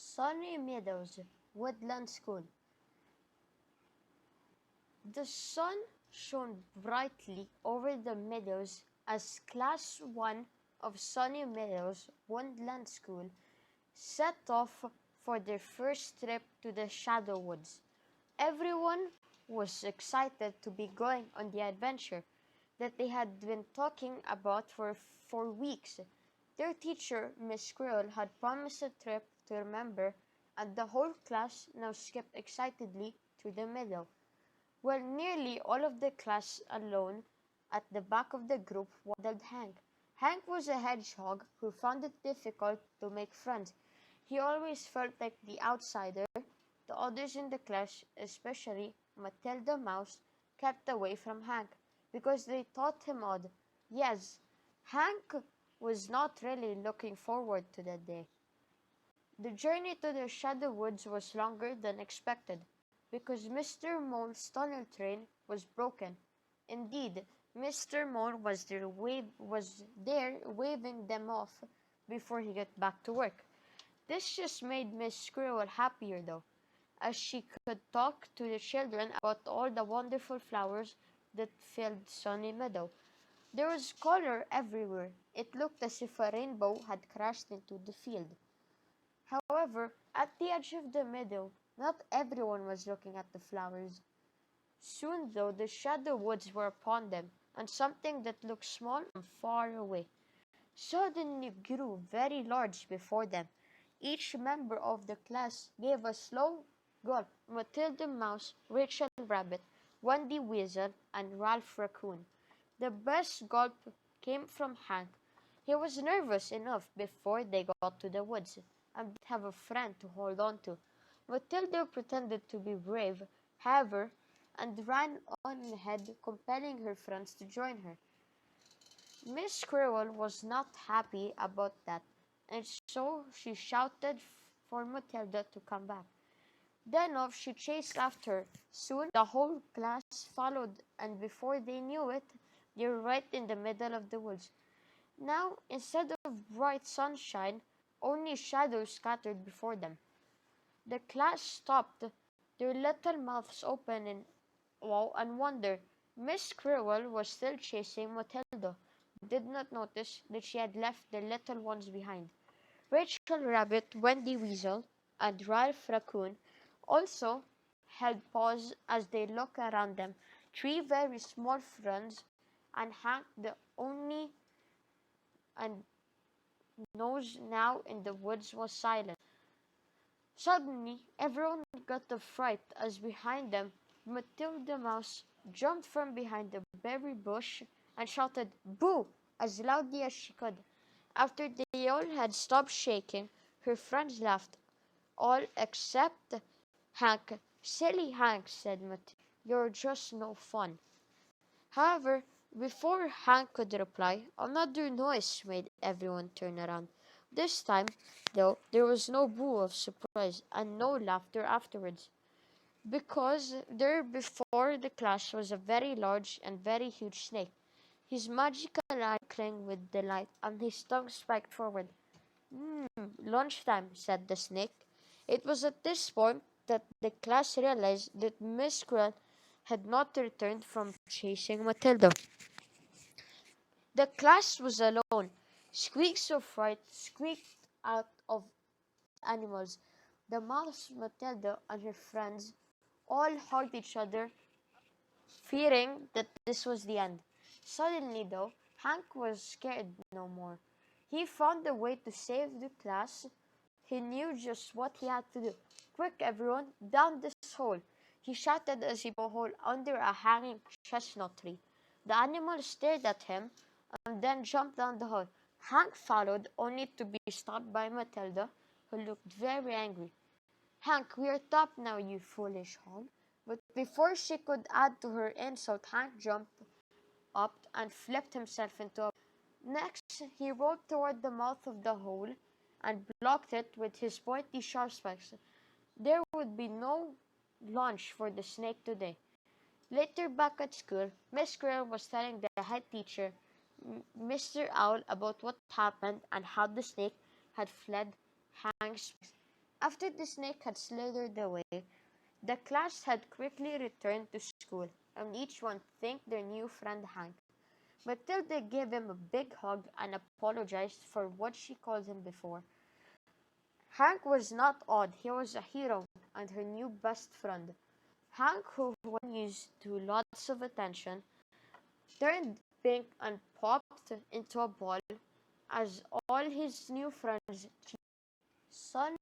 Sunny Meadows, Woodland School. The sun shone brightly over the meadows as Class 1 of Sunny Meadows, Woodland School set off for their first trip to the Shadow Woods. Everyone was excited to be going on the adventure that they had been talking about for weeks. Their teacher, Miss Squirrel, had promised a trip to remember, and the whole class now skipped excitedly through the meadow. Well, nearly all of the class alone at the back of the group waddled Hank. Hank was a hedgehog who found it difficult to make friends. He always felt like the outsider. The others in the class, especially Matilda Mouse, kept away from Hank because they thought him odd. Yes, Hank was not really looking forward to that day. The journey to the Shadow Woods was longer than expected because Mr. Mole's tunnel train was broken. Indeed, Mr. Mole was there waving them off before he got back to work. This just made Miss Squirrel happier though, as she could talk to the children about all the wonderful flowers that filled Sunny Meadow. There was color everywhere. It looked as if a rainbow had crashed into the field. However, at the edge of the meadow, not everyone was looking at the flowers. Soon, though, the shadow woods were upon them, and something that looked small and far away suddenly grew very large before them. Each member of the class gave a slow gulp. Matilda Mouse, Rachel Rabbit, Wendy Weasel, and Ralph Raccoon. The best gulp came from Hank. He was nervous enough before they got to the woods and didn't have a friend to hold on to. Matilda pretended to be brave, however, and ran on ahead, compelling her friends to join her. Miss Squirrel was not happy about that, and so she shouted for Matilda to come back. Then off she chased after her. Soon the whole class followed, and before they knew it, they were right in the middle of the woods. Now, instead of bright sunshine, only shadows scattered before them. The class stopped, their little mouths open in awe and wonder. Miss Squirrel was still chasing Matilda, but did not notice that she had left the little ones behind. Rachel Rabbit, Wendy Weasel, and Ralph Raccoon also held pause as they looked around them. Three very small friends, and Hank, the only and nose now in the woods, was silent. Suddenly, everyone got a fright as behind them, Matilda Mouse jumped from behind the berry bush and shouted "Boo!" as loudly as she could. After they all had stopped shaking, her friends laughed, all except Hank. "Silly Hank," said Matilda, "you're just no fun." However, before Hank could reply, another noise made everyone turn around. This time, though, there was no boo of surprise and no laughter afterwards, because there before the clash was a very large and very huge snake. His magical eye twinkled with delight, and his tongue spiked forward. Lunchtime," said the snake. It was at this point that the class realized that Miss Squirrel had not returned from chasing Matilda. The class was alone. Squeaks of fright squeaked out of animals. The mouse, Matilda, and her friends all hugged each other, fearing that this was the end. Suddenly, though, Hank was scared no more. He found a way to save the class. He knew just what he had to do. "Quick, everyone, down this hole!" he shouted as he put a hole under a hanging chestnut tree. The animals stared at him and then jumped down the hole. Hank followed, only to be stopped by Matilda, who looked very angry. "Hank, we are top now, you foolish hog." But before she could add to her insult, Hank jumped up and flipped himself into a. Next, he rolled toward the mouth of the hole and blocked it with his pointy sharp spikes. There would be no lunch for the snake today. Later back at school, Miss Squirrel was telling the head teacher, Mr. Owl, about what happened and how the snake had fled Hank's. After the snake had slithered away, the class had quickly returned to school, and each one thanked their new friend Hank. Matilda gave him a big hug and apologized for what she called him before. Hank was not odd, he was a hero and her new best friend. Hank, who was used to lots of attention, turned pink and popped into a ball as all his new friends cheered.